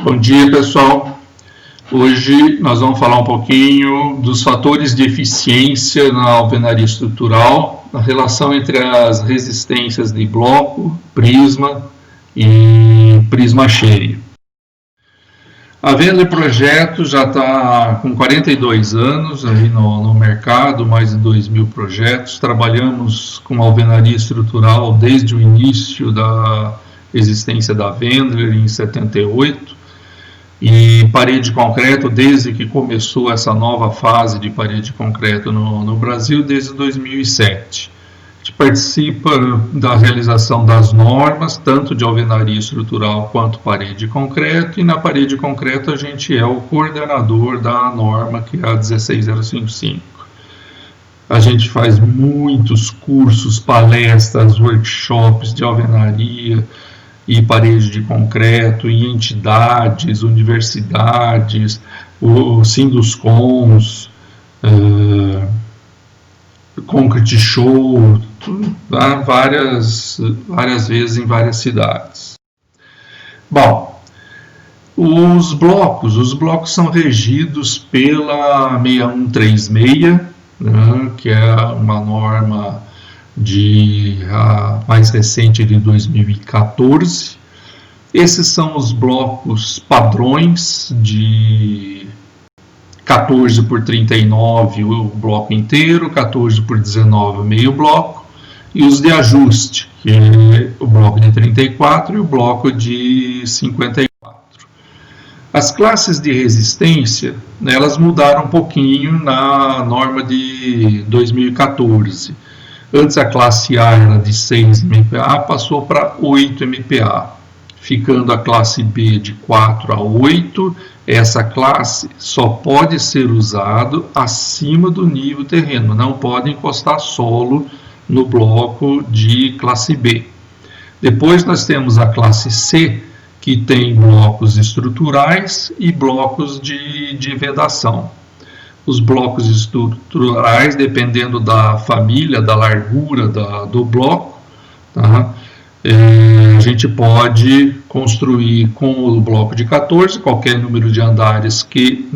Bom dia, pessoal. Hoje nós vamos falar um pouquinho dos fatores de eficiência na alvenaria estrutural, a relação entre as resistências de bloco, prisma e prisma cheio. A Wendler Projetos já está com 42 anos aí no mercado, mais de 2.000 projetos. Trabalhamos com alvenaria estrutural desde o início da existência da Wendler, em 78, e parede de concreto desde que começou essa nova fase de parede de concreto no Brasil, desde 2007. A gente participa da realização das normas, tanto de alvenaria estrutural quanto parede de concreto, e na parede de concreto a gente é o coordenador da norma, que é a 16055. A gente faz muitos cursos, palestras, workshops de alvenaria e parede de concreto em entidades, universidades, o Sinduscons, Concrete Show, várias vezes em várias cidades. Bom, os blocos são regidos pela 6136, né, que é uma norma mais recente de 2014. Esses são os blocos padrões de 14 por 39 o bloco inteiro, 14 por 19 o meio bloco, e os de ajuste, que é o bloco de 34 e o bloco de 54. As classes de resistência, né, elas mudaram um pouquinho na norma de 2014. Antes a classe A era de 6 MPa, passou para 8 MPa, ficando a classe B de 4 a 8. Essa classe só pode ser usado acima do nível terreno, não pode encostar solo no bloco de classe B. Depois nós temos a classe C, que tem blocos estruturais e blocos de vedação. Os blocos estruturais, dependendo da família, da largura do bloco, tá? A gente pode construir com o bloco de 14, qualquer número de andares que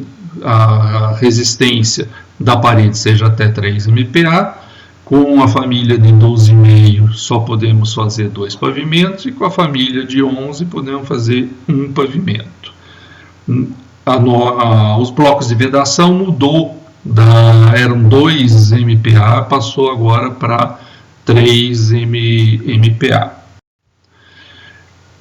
a resistência da parede seja até 3 MPa. Com a família de 12,5 só podemos fazer 2 pavimentos, e com a família de 11 podemos fazer 1 pavimento. Os blocos de vedação mudou, eram 2 MPa, passou agora para 3 MPa.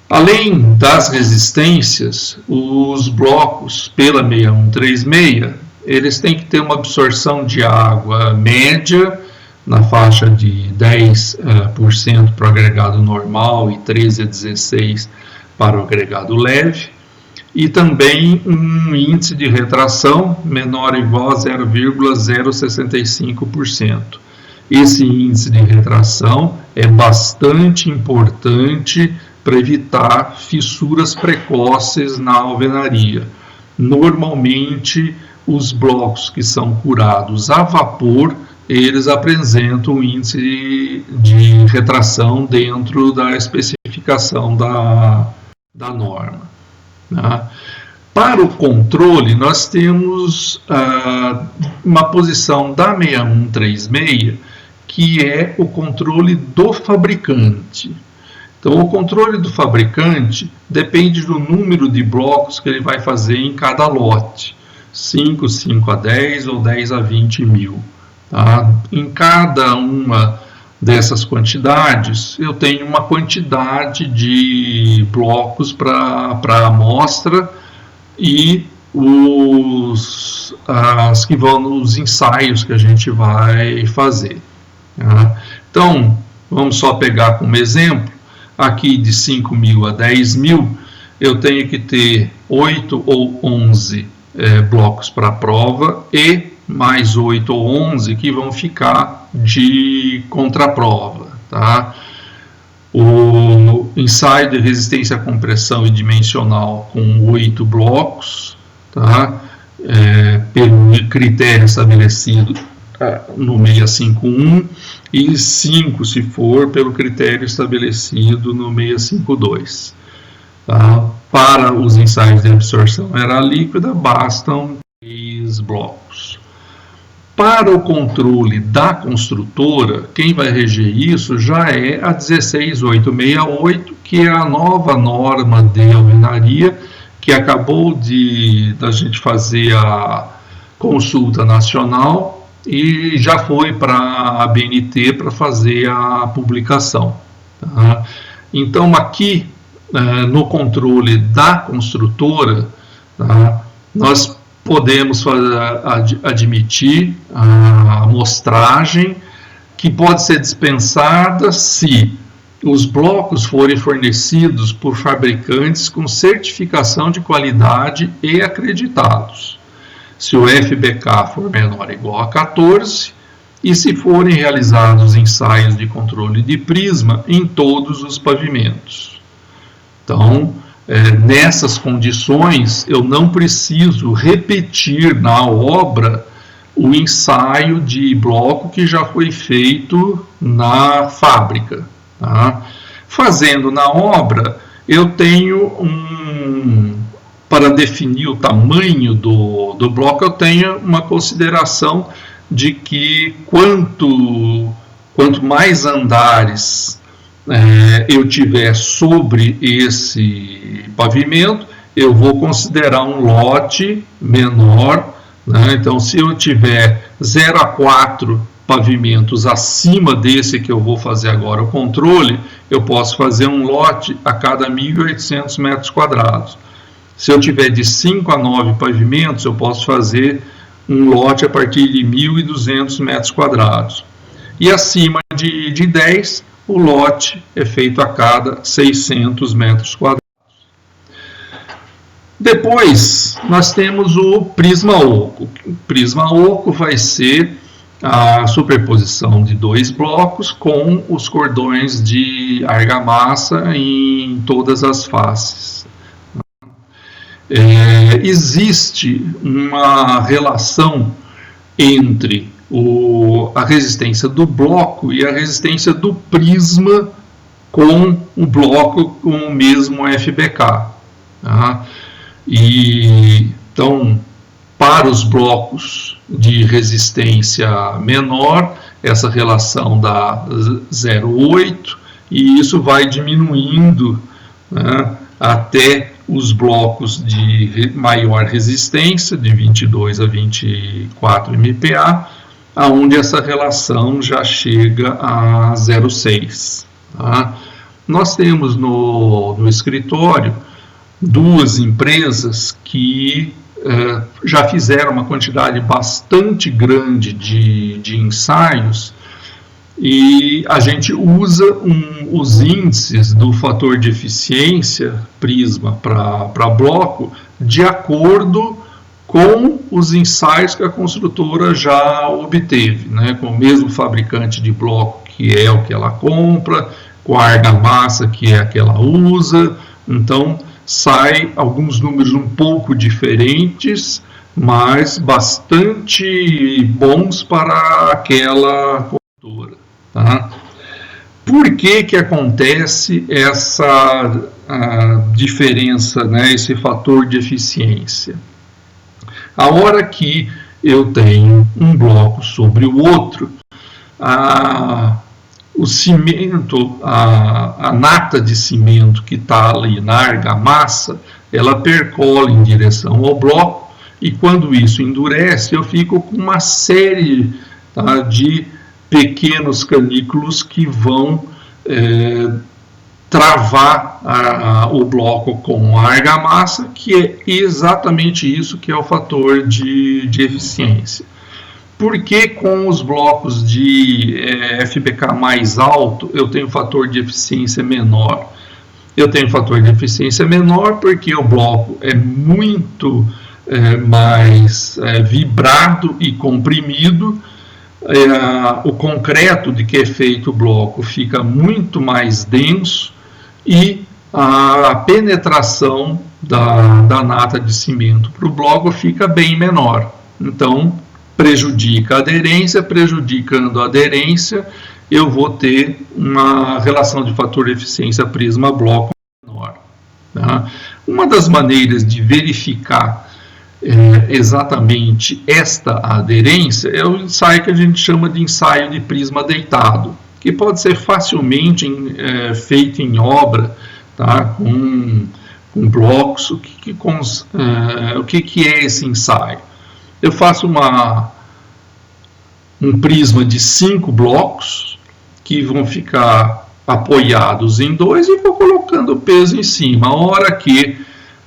Além das resistências, os blocos pela 6136, eles têm que ter uma absorção de água média, na faixa de 10% para o agregado normal e 13 a 16% para o agregado leve, e também um índice de retração menor ou igual a 0,065%. Esse índice de retração é bastante importante para evitar fissuras precoces na alvenaria. Normalmente, os blocos que são curados a vapor, eles apresentam um índice de retração dentro da especificação da norma, né? Para o controle, nós temos uma posição da 6136, que é o controle do fabricante. Então, o controle do fabricante depende do número de blocos que ele vai fazer em cada lote, 5, 5 a 10 ou 10 a 20 mil. Tá? Em cada uma dessas quantidades, eu tenho uma quantidade de blocos para amostra e as que vão nos ensaios que a gente vai fazer. Tá? Então, vamos só pegar como exemplo, aqui de 5.000 a 10.000, eu tenho que ter 8 ou 11 blocos para a prova e mais 8 ou 11 que vão ficar de contraprova, tá? O ensaio de resistência à compressão e dimensional com 8 blocos, tá? Pelo critério estabelecido no 651, e 5 se for pelo critério estabelecido no 652. Tá? para os ensaios de absorção era líquida, bastam 3 blocos. Para o controle da construtora, quem vai reger isso já é a 16868, que é a nova norma de alvenaria, que acabou da gente fazer a consulta nacional e já foi para a ABNT para fazer a publicação. Tá? Então, aqui, no controle da construtora, tá, nós podemos admitir a amostragem, que pode ser dispensada se os blocos forem fornecidos por fabricantes com certificação de qualidade e acreditados, se o FBK for menor ou igual a 14, e se forem realizados ensaios de controle de prisma em todos os pavimentos. Então, nessas condições, eu não preciso repetir na obra o ensaio de bloco que já foi feito na fábrica. Tá? Fazendo na obra, eu tenho para definir o tamanho do bloco, eu tenho uma consideração de que quanto mais andares eu tiver sobre esse pavimento, eu vou considerar um lote menor, né? Então, se eu tiver 0 a 4 pavimentos acima desse que eu vou fazer agora o controle, eu posso fazer um lote a cada 1.800 metros quadrados. Se eu tiver de 5 a 9 pavimentos, eu posso fazer um lote a partir de 1.200 metros quadrados. E acima de 10, o lote é feito a cada 600 metros quadrados. Depois, nós temos o prisma oco. O prisma oco vai ser a superposição de 2 blocos com os cordões de argamassa em todas as faces. Existe uma relação entre a resistência do bloco e a resistência do prisma com o bloco com o mesmo FBK. Tá? Então, para os blocos de resistência menor, essa relação dá 0,8, e isso vai diminuindo, né, até os blocos de maior resistência, de 22 a 24 MPa, aonde essa relação já chega a 0,6. Tá? Nós temos no escritório 2 empresas que já fizeram uma quantidade bastante grande de ensaios, e a gente usa os índices do fator de eficiência prisma para bloco de acordo com os ensaios que a construtora já obteve, né? Com o mesmo fabricante de bloco, que é o que ela compra, com a argamassa, que é a que ela usa. Então, sai alguns números um pouco diferentes, mas bastante bons para aquela construtora. Tá? Por que acontece essa diferença, né, esse fator de eficiência? A hora que eu tenho um bloco sobre o outro, o cimento, a nata de cimento que está ali na argamassa, ela percola em direção ao bloco, e quando isso endurece, eu fico com uma série, tá, de pequenos canículos que vão travar o bloco com a argamassa, que é exatamente isso que é o fator de eficiência. Por que com os blocos de FBK mais alto eu tenho fator de eficiência menor? Eu tenho fator de eficiência menor porque o bloco é muito mais vibrado e comprimido, o concreto de que é feito o bloco fica muito mais denso e a penetração da nata de cimento para o bloco fica bem menor. Então, prejudica a aderência, prejudicando a aderência, eu vou ter uma relação de fator de eficiência prisma-bloco menor. Tá? Uma das maneiras de verificar exatamente esta aderência é o ensaio que a gente chama de ensaio de prisma deitado, que pode ser facilmente feito em obra, tá? com blocos. O que é esse ensaio? Eu faço um prisma de 5 blocos que vão ficar apoiados em 2 e vou colocando o peso em cima. A hora que,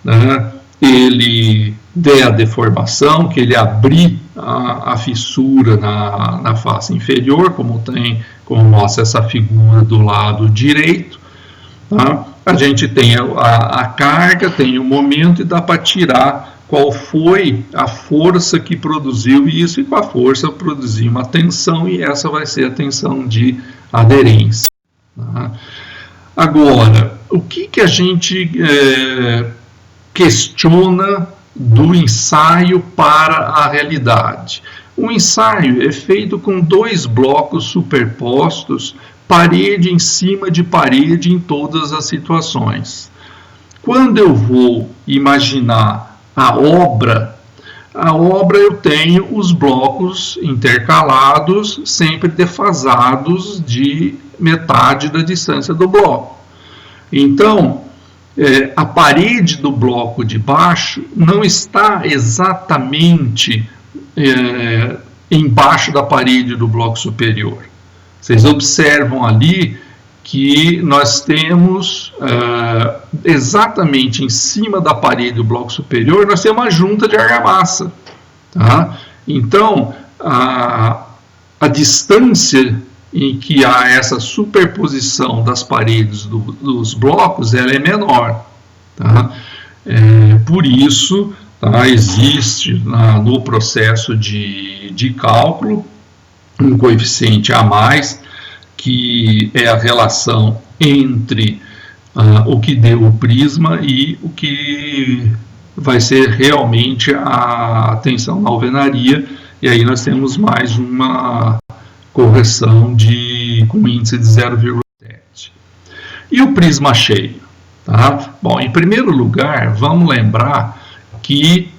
né, ele der a deformação, que ele abrir a fissura na face inferior, como mostra essa figura do lado direito, tá? A gente tem a carga, tem o momento e dá para tirar qual foi a força que produziu isso, e com a força produzir uma tensão, e essa vai ser a tensão de aderência. Tá? Agora, o que a gente questiona do ensaio para a realidade? O ensaio é feito com 2 blocos superpostos, parede em cima de parede em todas as situações. Quando eu vou imaginar a obra eu tenho os blocos intercalados, sempre defasados de metade da distância do bloco. Então, a parede do bloco de baixo não está exatamente embaixo da parede do bloco superior. Vocês observam ali que nós temos exatamente em cima da parede do bloco superior, nós temos uma junta de argamassa. Tá? Então, a distância em que há essa superposição das paredes dos blocos, ela é menor. Tá? Por isso, tá, existe no processo de cálculo um coeficiente a mais, que é a relação entre o que deu o prisma e o que vai ser realmente a tensão na alvenaria, e aí nós temos mais uma correção com índice de 0,7. E o prisma cheio? Tá? Bom, em primeiro lugar, vamos lembrar que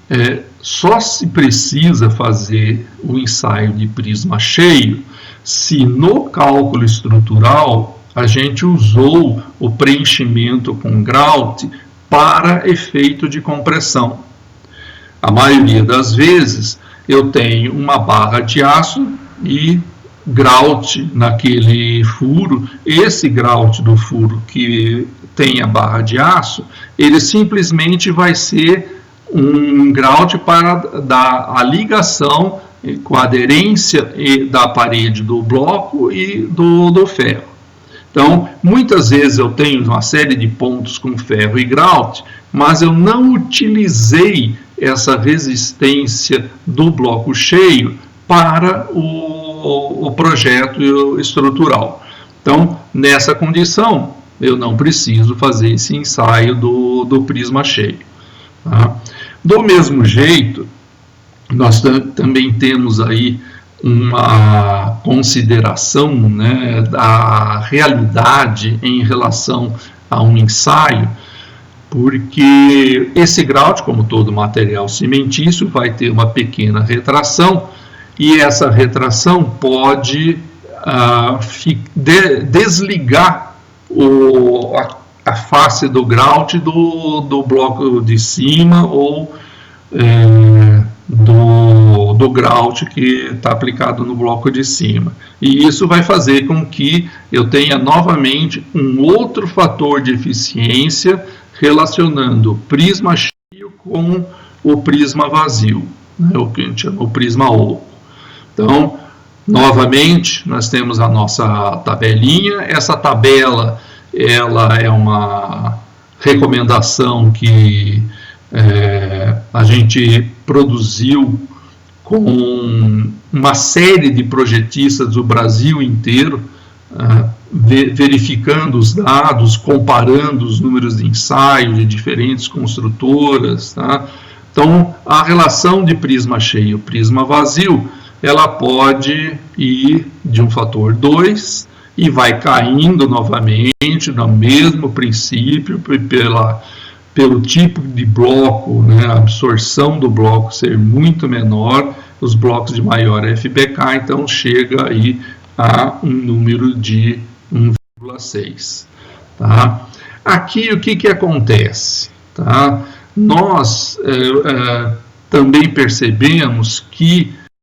só se precisa fazer o ensaio de prisma cheio se no cálculo estrutural a gente usou o preenchimento com grout para efeito de compressão. A maioria das vezes eu tenho uma barra de aço e grout naquele furo. Esse grout do furo que tem a barra de aço, ele simplesmente vai ser um grout para dar a ligação com a aderência da parede do bloco e do ferro. Então, muitas vezes eu tenho uma série de pontos com ferro e grout, mas eu não utilizei essa resistência do bloco cheio para o projeto estrutural. Então, nessa condição, eu não preciso fazer esse ensaio do prisma cheio. Tá? Do mesmo jeito, nós também temos aí uma consideração, né, da realidade em relação a um ensaio, porque esse grout, como todo material cimentício, vai ter uma pequena retração, e essa retração pode desligar a face do grout do bloco de cima ou do grout que está aplicado no bloco de cima. E isso vai fazer com que eu tenha novamente um outro fator de eficiência relacionando o prisma cheio com o prisma vazio, né, o que a gente chama o prisma oco. Então, novamente, nós temos a nossa tabelinha. Essa tabela, ela é uma recomendação que a gente produziu com uma série de projetistas do Brasil inteiro, verificando os dados, comparando os números de ensaio de diferentes construtoras. Tá? Então, a relação de prisma cheio e prisma vazio, ela pode ir de um fator 2 e vai caindo novamente no mesmo princípio pelo tipo de bloco, né, a absorção do bloco ser muito menor, os blocos de maior FBK, então chega aí a um número de 1,6. Tá? Aqui o que acontece? Tá? Nós também percebemos que